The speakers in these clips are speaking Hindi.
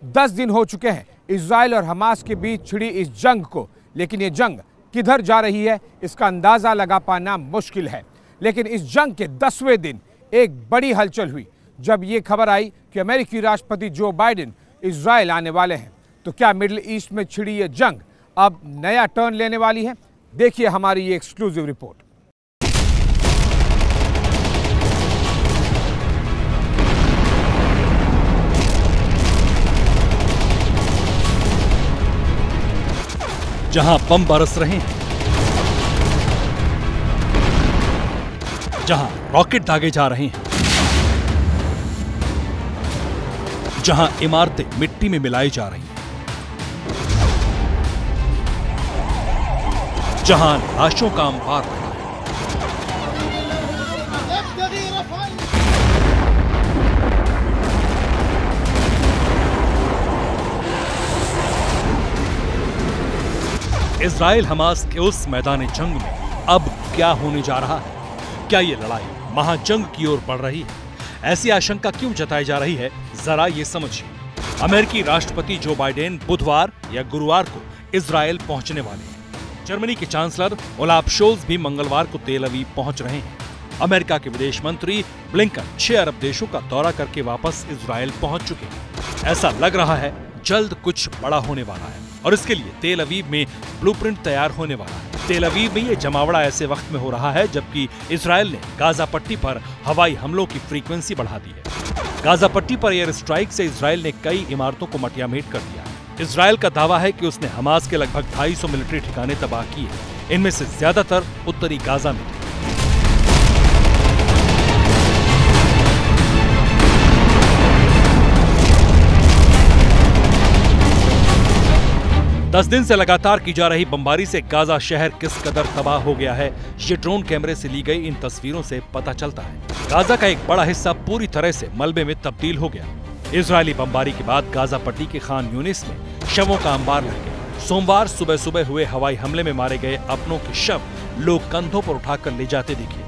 10 दिन हो चुके हैं इजराइल और हमास के बीच छिड़ी इस जंग को, लेकिन ये जंग किधर जा रही है इसका अंदाजा लगा पाना मुश्किल है। लेकिन इस जंग के 10वें दिन एक बड़ी हलचल हुई जब ये खबर आई कि अमेरिकी राष्ट्रपति जो बाइडेन इजराइल आने वाले हैं। तो क्या मिडिल ईस्ट में छिड़ी ये जंग अब नया टर्न लेने वाली है? देखिए हमारी ये एक्सक्लूसिव रिपोर्ट। जहां बम बरस रहे हैं, जहां रॉकेट दागे जा रहे हैं, जहां इमारतें मिट्टी में मिलाई जा रही हैं, जहां लाशों का अंबार है, इजराइल हमास के उस मैदान जंग में अब क्या होने जा रहा है? क्या ये लड़ाई महाजंग की ओर बढ़ रही है? ऐसी आशंका क्यों जताई जा रही है, जरा ये समझिए। अमेरिकी राष्ट्रपति जो बाइडेन बुधवार या गुरुवार को इजराइल पहुंचने वाले हैं। जर्मनी के चांसलर ओलाफ शोल्ज भी मंगलवार को तेल अवीव पहुंच रहे हैं। अमेरिका के विदेश मंत्री ब्लिंकन 6 अरब देशों का दौरा करके वापस इजराइल पहुंच चुके हैं। ऐसा लग रहा है जल्द कुछ बड़ा होने वाला है और इसके लिए तेल अवीव में ब्लूप्रिंट तैयार होने वाला है। तेल अवीव में ये जमावड़ा ऐसे वक्त में हो रहा है जबकि इजराइल ने गाजा पट्टी पर हवाई हमलों की फ्रीक्वेंसी बढ़ा दी है। गाजा पट्टी पर एयर स्ट्राइक से इजराइल ने कई इमारतों को मटियामेट कर दिया है। इजराइल का दावा है कि उसने हमास के लगभग 250 मिलिट्री ठिकाने तबाह किए, इनमें से ज्यादातर उत्तरी गाजा में थे। 10 दिन से लगातार की जा रही बमबारी से गाजा शहर किस कदर तबाह हो गया है, ये ड्रोन कैमरे से ली गई इन तस्वीरों से पता चलता है। गाजा का एक बड़ा हिस्सा पूरी तरह से मलबे में तब्दील हो गया। इजरायली बमबारी के बाद गाजा पट्टी के खान यूनिस में शवों का अंबार लग गया। सोमवार सुबह सुबह हुए हवाई हमले में मारे गए अपनों के शव लोग कंधों पर उठाकर ले जाते दिखे।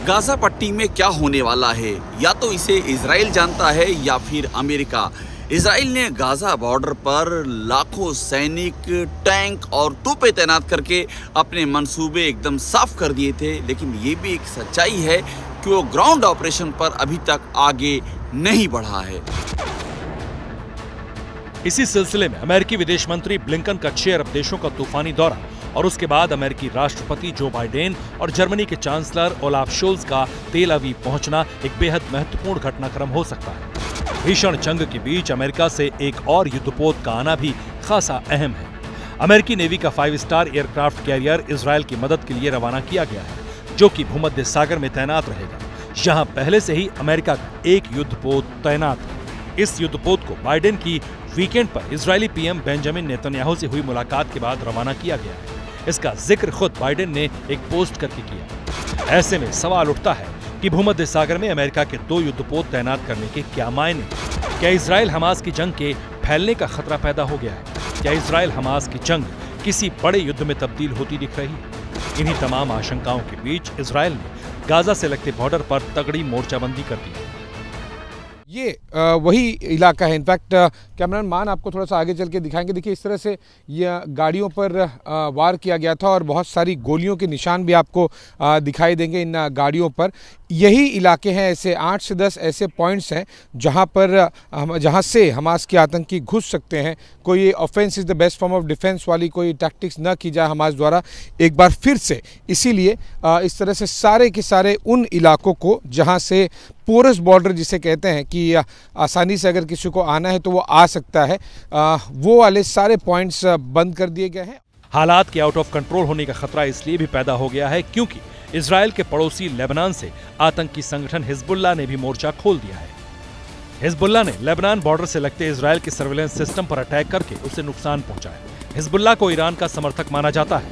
गाजा पट्टी में क्या होने वाला है, या तो इसे इजराइल जानता है या फिर अमेरिका। इजराइल ने गाजा बॉर्डर पर लाखों सैनिक, टैंक और तोपें तैनात करके अपने मंसूबे एकदम साफ कर दिए थे, लेकिन ये भी एक सच्चाई है कि वो ग्राउंड ऑपरेशन पर अभी तक आगे नहीं बढ़ा है। इसी सिलसिले में अमेरिकी विदेश मंत्री ब्लिंकन का 6 अरब देशों का तूफानी दौरा और उसके बाद अमेरिकी राष्ट्रपति जो बाइडेन और जर्मनी के चांसलर ओलाफ शोल्ज का तेल अवीव पहुंचना एक बेहद महत्वपूर्ण घटनाक्रम हो सकता है। भीषण जंग के बीच अमेरिका से एक और युद्धपोत का आना भी खासा अहम है। अमेरिकी नेवी का 5 स्टार एयरक्राफ्ट कैरियर इजराइल की मदद के लिए रवाना किया गया है, जो कि भूमध्य सागर में तैनात रहेगा, जहां पहले से ही अमेरिका का एक युद्धपोत तैनात है। इस युद्धपोत को बाइडेन की वीकेंड पर इजरायली पीएम बेंजामिन नेतन्याहू से हुई मुलाकात के बाद रवाना किया गया है। इसका जिक्र खुद बाइडेन ने एक पोस्ट करके किया। ऐसे में सवाल उठता है कि भूमध्य सागर में अमेरिका के 2 युद्धपोत तैनात करने के क्या मायने? क्या इजराइल हमास की जंग के फैलने का खतरा पैदा हो गया है? क्या इजराइल हमास की जंग किसी बड़े युद्ध में तब्दील होती दिख रही है? इन्हीं तमाम आशंकाओं के बीच इजराइल ने गाजा से लगते बॉर्डर पर तगड़ी मोर्चाबंदी कर दी है। ये वही इलाका है। इनफैक्ट कैमरामैन मान आपको थोड़ा सा आगे चल के दिखाएंगे। देखिए इस तरह से ये गाड़ियों पर वार किया गया था और बहुत सारी गोलियों के निशान भी आपको दिखाई देंगे इन गाड़ियों पर। यही इलाके हैं, ऐसे 8 से 10 ऐसे पॉइंट्स हैं जहाँ से हमास के आतंकी घुस सकते हैं। कोई offence is the best form of defence वाली कोई टैक्टिक्स न की जाए हमास द्वारा एक बार फिर से। इसीलिए इस तरह से सारे के सारे उन इलाकों को जहाँ से पोरस बॉर्डर जिसे कहते हैं कि आसानी से अगर किसी को आना है तो वो आ सकता है, वो वाले सारे पॉइंट्स बंद कर दिए गए हैं। हालात के आउट ऑफ कंट्रोल होने का खतरा इसलिए भी पैदा हो गया है क्योंकि इजराइल के पड़ोसी लेबनान से आतंकी संगठन हिजबुल्लाह ने भी मोर्चा खोल दिया है। हिजबुल्लाह ने लेबनान बॉर्डर से लगते इजराइल के सर्विलेंस सिस्टम पर अटैक करके उसे नुकसान पहुंचाया। हिजबुल्लाह को ईरान का समर्थक माना जाता है।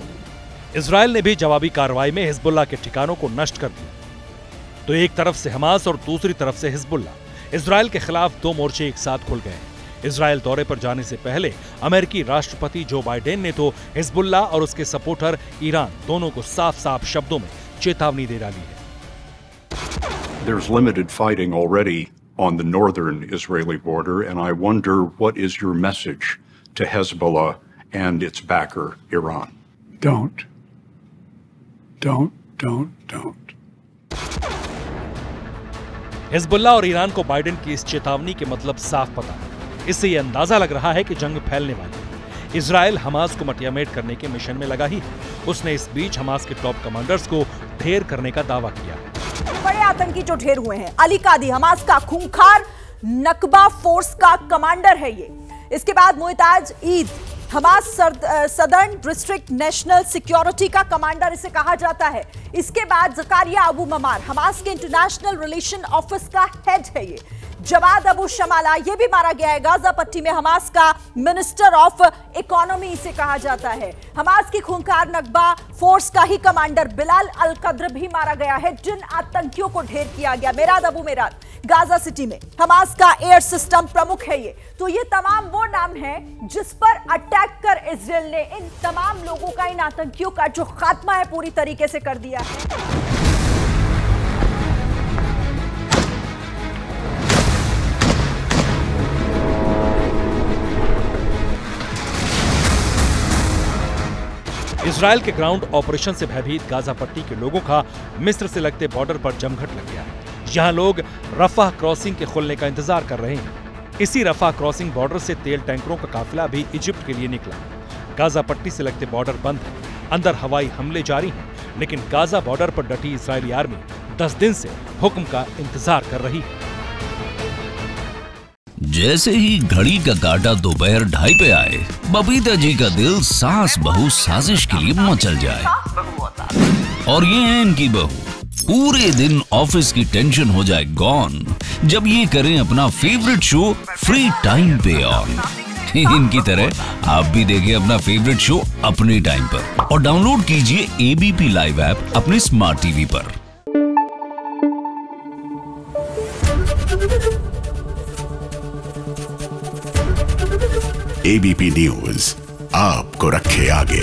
इजराइल ने भी जवाबी कार्रवाई में हिजबुल्लाह के ठिकानों को नष्ट कर दिया। तो एक तरफ से हमास और दूसरी तरफ से हिजबुल्लाह। इजराइल के खिलाफ 2 मोर्चे एक साथ खुल गए हैं। इजराइल दौरे पर जाने से पहले अमेरिकी राष्ट्रपति जो बाइडेन ने तो हिजबुल्लाह और उसके सपोर्टर ईरान दोनों को साफ-साफ शब्दों में चेतावनी दे डाली है। There's limited fighting already on the northern Israeli border, and I wonder what is your message to Hezbollah and its backer, Iran? Don't. Hezbollah और ईरान को बाइडेन की इस चेतावनी के मतलब साफ पता है। इससे यह अंदाजा लग रहा है कि जंग फैलने वाली है। इजराइल हमास को मटियामेट करने के मिशन में लगा ही है। उसने इस बीच हमास के टॉप कमांडर्स को ढेर करने का दावा किया। बड़े आतंकी जो ढेर हुए हैं, अली कादी हमास का खूंखार नकबा फोर्स का कमांडर है ये। इसके बाद Mutaz Eid Hamas southern district national security का कमांडर इसे कहा जाता है। इसके बाद जकारिया अबू ममार हमास के इंटरनेशनल रिलेशन ऑफिस का हेड है ये। जवाद अबू शमाला ये भी मारा गया है। गाजा पट्टी में हमास का मिनिस्टर ऑफ इकोनॉमी इसे कहा जाता है। हमास की खूंखार नकबा फोर्स का ही कमांडर बिलाल अल कद्र भी मारा गया है, जिन आतंकियों को ढेर किया गया। मेराद अबू मेराद गाजा सिटी में हमास का एयर सिस्टम प्रमुख है ये। तो ये तमाम वो नाम है जिस पर अटैक कर इजराइल ने इन तमाम लोगों का, इन आतंकियों का जो खात्मा है पूरी तरीके से कर दिया है। इजराइल के ग्राउंड ऑपरेशन से भयभीत गाजा पट्टी के लोगों का मिस्र से लगते बॉर्डर पर जमघट लग गया है। यहाँ लोग रफाह क्रॉसिंग के खुलने का इंतजार कर रहे हैं। इसी रफाह क्रॉसिंग बॉर्डर से तेल टैंकरों का काफिला भी इजिप्ट के लिए निकला। गाजा पट्टी से लगते बॉर्डर बंद है, अंदर हवाई हमले जारी हैं, लेकिन गाजा बॉर्डर पर डटी इजरायली आर्मी 10 दिन से हुक्म का इंतजार कर रही है। जैसे ही घड़ी का काटा दोपहर 2:30 पे आए, बबीता जी का दिल सास बहू साजिश के लिए मचल जाए। और ये है इनकी बहू, पूरे दिन ऑफिस की टेंशन हो जाए गॉन जब ये करें अपना फेवरेट शो फ्री टाइम पे ऑन। इनकी तरह आप भी देखें अपना फेवरेट शो अपने टाइम पर और डाउनलोड कीजिए एबीपी लाइव ऐप अपने स्मार्ट टीवी पर। एबीपी न्यूज आपको रखे आगे।